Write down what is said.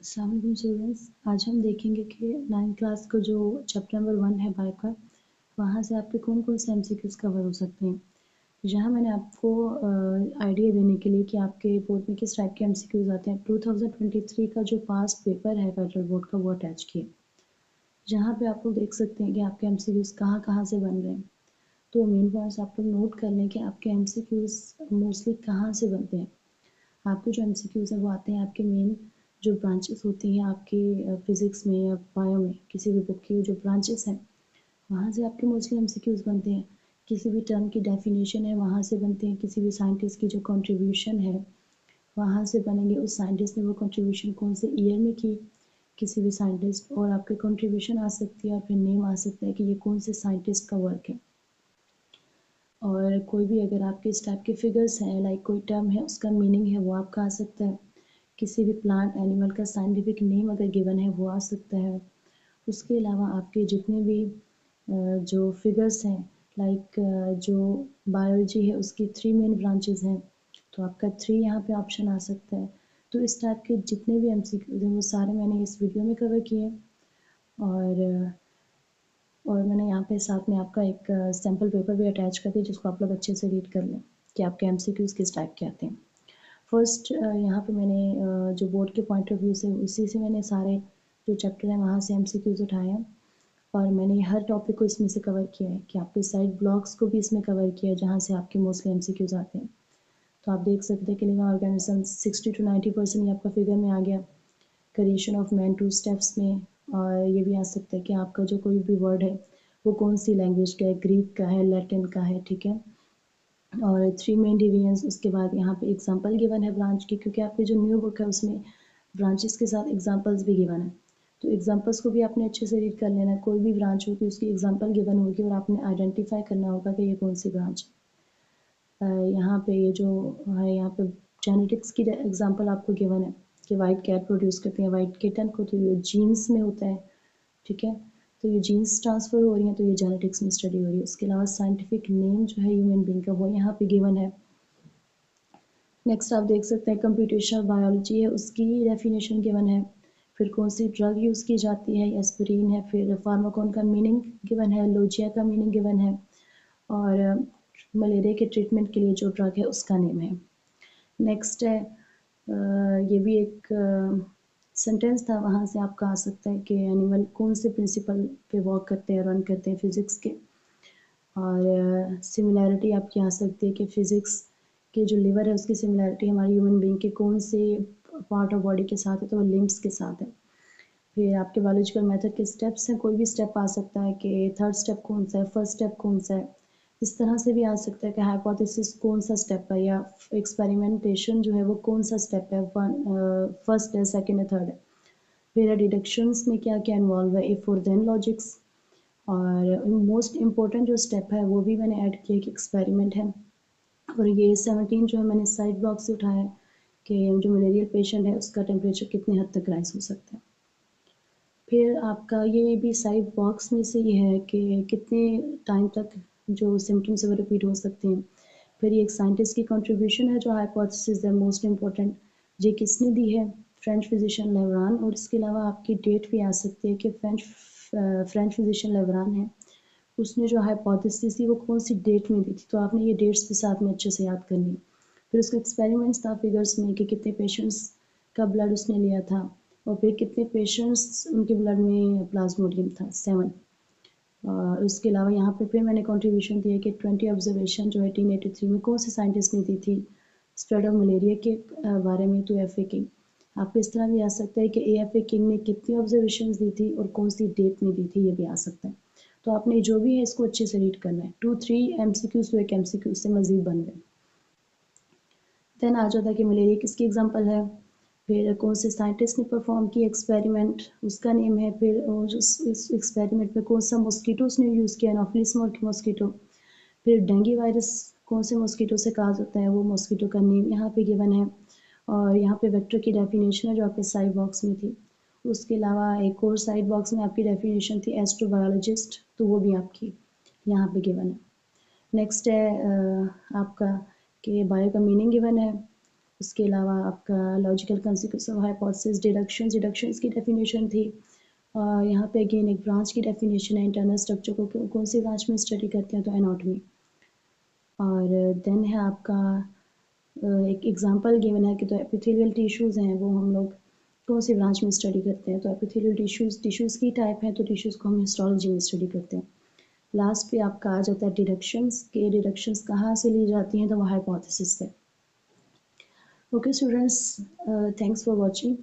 अस्सलाम वालेकुम स्टूडेंट्स। आज हम देखेंगे कि 9th क्लास का जो चैप्टर नंबर 1 है बायो का, वहाँ से आपके कौन कौन से एमसीक्यूज़ कवर हो सकते हैं। यहाँ मैंने आपको आइडिया देने के लिए कि आपके बोर्ड में किस टाइप के एमसीक्यूज़ आते हैं, 2023 का जो पास्ट पेपर है फेडरल बोर्ड का, वो अटैच किए। जहाँ पे आप लोग देख सकते हैं कि आपके एमसीक्यूज़ कहाँ कहाँ से बन रहे हैं। तो मेन पॉइंट्स आप लोग नोट कर लें कि आपके एमसीक्यूज़ मोस्टली कहाँ से बनते हैं। आपके जो एमसीक्यूज़ हैं वो आते हैं आपके मेन जो ब्रांचेस होती हैं आपकी फिज़िक्स में या बायो में, किसी भी बुक की जो ब्रांचेस हैं, वहाँ से आपके मोस्टली एमसीक्यूज़ बनते हैं। किसी भी टर्म की डेफिनेशन है वहाँ से बनते हैं, किसी भी साइंटिस्ट की जो कंट्रीब्यूशन है वहाँ से बनेंगे, उस साइंटिस्ट ने वो कंट्रीब्यूशन कौन से ईयर में की, किसी भी साइंटिस्ट, और आपके कंट्रीब्यूशन आ सकती है और फिर नेम आ सकता है कि ये कौन से साइंटिस्ट का वर्क है। और कोई भी अगर आपके इस टाइप के फिगर्स हैं, लाइक कोई टर्म है उसका मीनिंग है वो आपका आ सकता है। किसी भी प्लांट एनिमल का साइंटिफिक नेम अगर गिवन है वो आ सकता है। उसके अलावा आपके जितने भी जो फिगर्स हैं, लाइक जो बायोलॉजी है उसकी 3 मेन ब्रांचेस हैं, तो आपका 3 यहाँ पे ऑप्शन आ सकता है। तो इस टाइप के जितने भी एमसीक्यूज हैं वो सारे मैंने इस वीडियो में कवर किए हैं। और मैंने यहाँ पे साथ में आपका एक सैम्पल पेपर भी अटैच कर दिया जिसको आप लोग अच्छे से रीड कर लें कि आपके एमसीक्यूज किस टाइप के आते हैं। फर्स्ट यहाँ पे मैंने जो बोर्ड के पॉइंट ऑफ व्यू से उसी से मैंने सारे जो चैप्टर हैं वहाँ से एमसीक्यूज उठाए हैं और मैंने हर टॉपिक को इसमें से कवर किया है कि आपके साइड ब्लॉग्स को भी इसमें कवर किया है जहाँ से आपके मोस्टली एमसीक्यूज आते हैं। तो आप देख सकते हैं कि लिविंग ऑर्गेनिज्म 60 to 90% ये आपका फिगर में आ गया। क्रिएशन ऑफ मैन 2 स्टेप्स में, और ये भी आ सकता है कि आपका जो कोई भी वर्ड है वो कौन सी लैंग्वेज का है, ग्रीक का है, लैटिन का है, ठीक है। और 3 मेन डिवीजन्स, उसके बाद यहाँ पे एग्जांपल गिवन है ब्रांच की, क्योंकि आपकी जो न्यू बुक है उसमें ब्रांचेस के साथ एग्जांपल्स भी गिवन है। तो एग्जांपल्स को भी आपने अच्छे से रीड कर लेना है। कोई भी ब्रांच होगी उसकी एग्जांपल गिवन होगी और आपने आइडेंटिफाई करना होगा कि ये कौन सी ब्रांच है। यहाँ पे ये जो है, यहाँ पे जेनेटिक्स की एग्जांपल आपको गिवन है कि वाइट कैट प्रोड्यूस करती है वाइट किटन को, तो ये जीन्स में होता है, ठीक है। तो ये जीन्स ट्रांसफ़र हो रही हैं तो ये जेनेटिक्स में स्टडी हो रही है। उसके अलावा साइंटिफिक नेम जो है ह्यूमन बीइंग का वो यहाँ पे गिवन है। नेक्स्ट आप देख सकते हैं कंप्यूटेशनल बायोलॉजी है उसकी डेफिनेशन गिवन है। फिर कौन सी ड्रग यूज़ की जाती है, एस्पिरिन है। फिर फार्माकोन का मीनिंग गिवन है, लोजिया का मीनिंग गिवन है, और मलेरिया के ट्रीटमेंट के लिए जो ड्रग है उसका नेम है। नेक्स्ट है ये भी एक सेंटेंस था, वहाँ से आपका आ सकता है कि एनिमल कौन से प्रिंसिपल पे वर्क करते हैं, रन करते हैं फिज़िक्स के। और सिमिलैरिटी आपकी आ सकती है कि फ़िज़िक्स के जो लिवर है उसकी सिमिलैरिटी हमारी ह्यूमन बीइंग के कौन से पार्ट ऑफ बॉडी के साथ है, तो वो लिम्ब्स के साथ है। फिर आपके बायोलॉजिकल मेथड के स्टेप्स हैं, कोई भी स्टेप आ सकता है कि थर्ड स्टेप कौन सा है, फर्स्ट स्टेप कौन सा है। इस तरह से भी आ सकता है कि हाइपोथेसिस कौन सा स्टेप है, या एक्सपेरिमेंटेशन जो है वो कौन सा स्टेप है, फर्स्ट है, सेकंड है, थर्ड है। फिर डिडक्शंस में क्या क्या इन्वॉल्व है, इफ और देन लॉजिक्स। और मोस्ट इम्पॉर्टेंट जो स्टेप है वो भी मैंने ऐड किया कि एक्सपेरिमेंट है। और ये 17 जो है मैंने साइड ब्लॉक से उठाया है कि जो मलेरियल पेशेंट है उसका टेम्परेचर कितने हद तक राइज हो सकता है। फिर आपका ये भी साइड बॉक्स में से ये है कि कितने टाइम तक जो सिम्टम्स है वो रिपीट हो सकते हैं। फिर ये एक साइंटिस्ट की कंट्रीब्यूशन है जो हाइपोथेसिस है मोस्ट इम्पॉर्टेंट, ये किसने दी है, फ्रेंच फिजिशियन लेवरान। और इसके अलावा आपकी डेट भी आ सकती है कि फ्रेंच फिजिशियन लेवरान है, उसने जो हाइपोथेसिस थी वो कौन सी डेट में दी थी, तो आपने ये डेट्स भी साथ में अच्छे से याद करनी है। फिर उसका एक्सपेरिमेंट्स था फिगर्स में कि कितने पेशेंट्स का ब्लड उसने लिया था, और फिर कितने पेशेंट्स उनके ब्लड में प्लाज्मोडियम था, 7। और उसके अलावा यहाँ पे फिर मैंने कंट्रीब्यूशन दिया कि 20 ऑब्जर्वेशन जो है 1883 में कौन से साइंटिस्ट ने दी थी स्प्रेड ऑफ मलेरिया के बारे में, तो एफ ए किंग। आपको इस तरह भी आ सकता है कि ए एफ ए किंग ने कितनी ऑब्जर्वेशन दी थी और कौन सी डेट में दी थी, ये भी आ सकता है। तो आपने जो भी है इसको अच्छे से रीड करना है। 2-3 एमसीक्यूज तो एक एमसीक्यू से मजीद बन गए। देन आ जाता है कि मलेरिया किसकी एग्जांपल है, फिर कौन से साइंटिस्ट ने परफॉर्म किया एक्सपेरिमेंट, उसका नेम है। फिर इस एक्सपेरिमेंट में कौन सा मॉस्किटो उसने यूज़ किया, एनोफिलिस मॉस्किटो। फिर डेंगू वायरस कौन से मॉस्किटो से काज होता है, वो मॉस्किटो का नेम यहाँ पे गिवन है। और यहाँ पे वेक्टर की डेफिनेशन है जो आपके साइड बॉक्स में थी। उसके अलावा एक और साइड बॉक्स में आपकी डेफिनेशन थी एस्ट्रोबायोलॉजिस्ट, तो वो भी आपकी यहाँ पे गिवन है। नेक्स्ट है आपका कि बायो का मीनिंग गिवन है। उसके अलावा आपका logical consequence of hypothesis, deductions की डेफिनेशन थी। यहाँ पे अगेन एक ब्रांच की डेफिनेशन है, इंटरनल स्ट्रक्चर को कौन सी ब्रांच में स्टडी करते हैं, तो एनाटॉमी। और देन है आपका एक एग्जांपल गिवन है कि तो एपिथेलियल टिश्यूज़ हैं वो हम लोग कौन सी ब्रांच में स्टडी करते हैं, तो एपिथेलियल टिश्यूज़ की टाइप है तो टिश्यूज़ को हम हिस्टोलॉजी में स्टडी करते हैं। लास्ट पे आपका आ जाता है डिडक्शंस के डिडक्शंस कहाँ से ली जाती हैं, तो वो हाइपोथेसिस से। Okay students, thanks for watching.